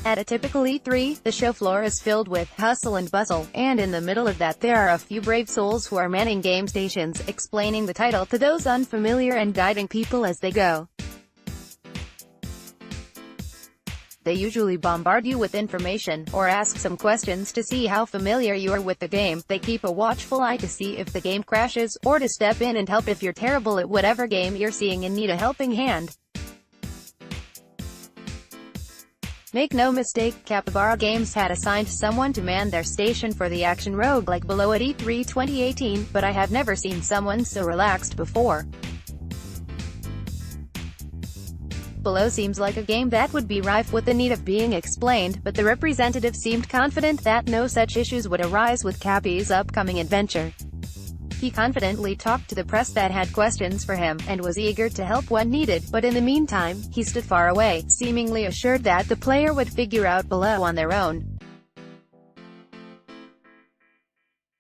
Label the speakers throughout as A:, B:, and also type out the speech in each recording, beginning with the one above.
A: At a typical E3, the show floor is filled with hustle and bustle, and in the middle of that there are a few brave souls who are manning game stations, explaining the title to those unfamiliar and guiding people as they go. They usually bombard you with information, or ask some questions to see how familiar you are with the game. They keep a watchful eye to see if the game crashes, or to step in and help if you're terrible at whatever game you're seeing and need a helping hand. Make no mistake, Capybara Games had assigned someone to man their station for the action roguelike Below at E3 2018, but I have never seen someone so relaxed before. Below seems like a game that would be rife with the need of being explained, but the representative seemed confident that no such issues would arise with Cappy's upcoming adventure. He confidently talked to the press that had questions for him, and was eager to help when needed, but in the meantime, he stood far away, seemingly assured that the player would figure out Below on their own.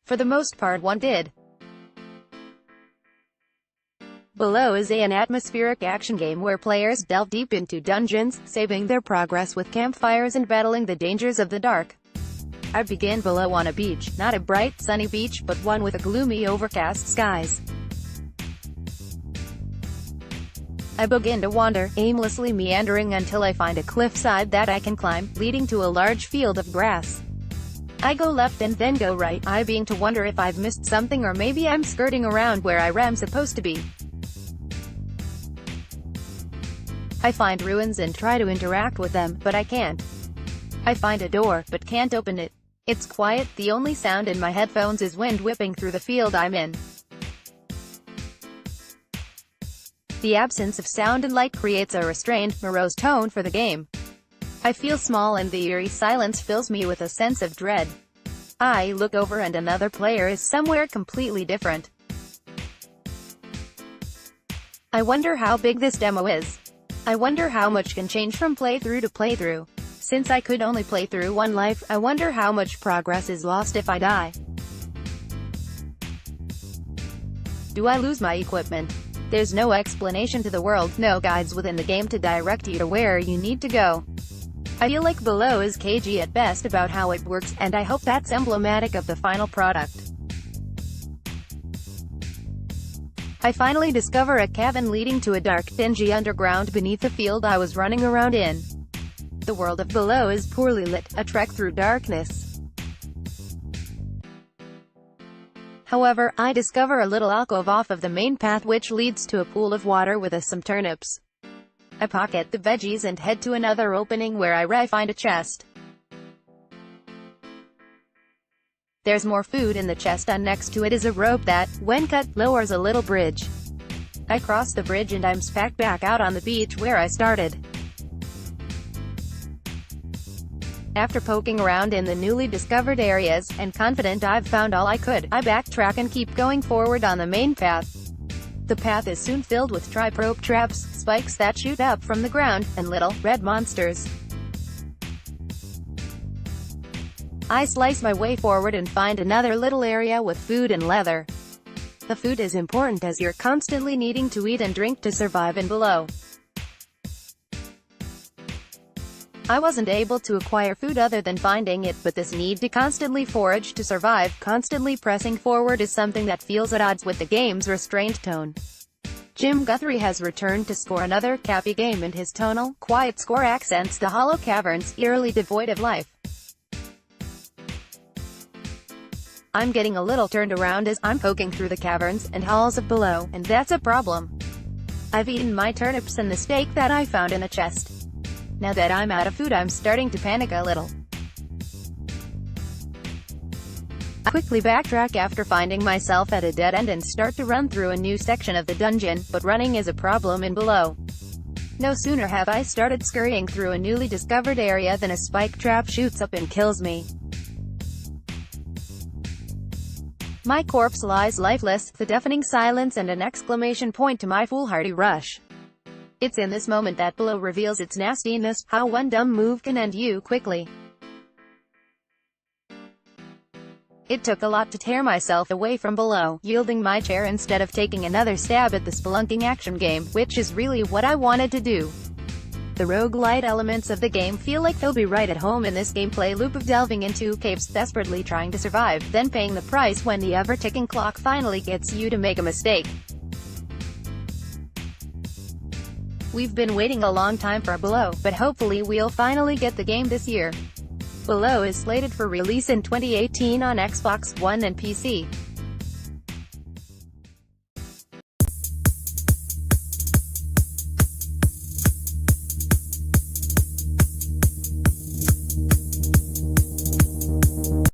A: For the most part one did. Below is an atmospheric action game where players delve deep into dungeons, saving their progress with campfires and battling the dangers of the dark. I began Below on a beach, not a bright, sunny beach, but one with a gloomy, overcast skies. I begin to wander, aimlessly meandering until I find a cliffside that I can climb, leading to a large field of grass. I go left and then go right, I being to wonder if I've missed something or maybe I'm skirting around where I am supposed to be. I find ruins and try to interact with them, but I can't. I find a door, but can't open it. It's quiet, the only sound in my headphones is wind whipping through the field I'm in. The absence of sound and light creates a restrained, morose tone for the game. I feel small and the eerie silence fills me with a sense of dread. I look over and another player is somewhere completely different. I wonder how big this demo is. I wonder how much can change from playthrough to playthrough. Since I could only play through one life, I wonder how much progress is lost if I die. Do I lose my equipment? There's no explanation to the world, no guides within the game to direct you to where you need to go. I feel like Below is cagey at best about how it works, and I hope that's emblematic of the final product. I finally discover a cabin leading to a dark, dingy underground beneath the field I was running around in. The world of Below is poorly lit, a trek through darkness. However, I discover a little alcove off of the main path which leads to a pool of water with some turnips. I pocket the veggies and head to another opening where I find a chest. There's more food in the chest and next to it is a rope that, when cut, lowers a little bridge. I cross the bridge and I'm spacked back out on the beach where I started. After poking around in the newly discovered areas, and confident I've found all I could, I backtrack and keep going forward on the main path. The path is soon filled with trip-rope traps, spikes that shoot up from the ground, and little, red monsters. I slice my way forward and find another little area with food and leather. The food is important as you're constantly needing to eat and drink to survive in Below. I wasn't able to acquire food other than finding it, but this need to constantly forage to survive, constantly pressing forward is something that feels at odds with the game's restrained tone. Jim Guthrie has returned to score another Cappy game and his tonal, quiet score accents the hollow caverns, eerily devoid of life. I'm getting a little turned around as I'm poking through the caverns and halls of Below, and that's a problem. I've eaten my turnips and the steak that I found in a chest. Now that I'm out of food I'm starting to panic a little. I quickly backtrack after finding myself at a dead end and start to run through a new section of the dungeon, but running is a problem in Below. No sooner have I started scurrying through a newly discovered area than a spike trap shoots up and kills me. My corpse lies lifeless, the deafening silence and an exclamation point to my foolhardy rush. It's in this moment that Below reveals its nastiness, how one dumb move can end you quickly. It took a lot to tear myself away from Below, yielding my chair instead of taking another stab at the spelunking action game, which is really what I wanted to do. The roguelite elements of the game feel like they'll be right at home in this gameplay loop of delving into caves, desperately trying to survive, then paying the price when the ever-ticking clock finally gets you to make a mistake. We've been waiting a long time for Below, but hopefully we'll finally get the game this year. Below is slated for release in 2018 on Xbox One and PC.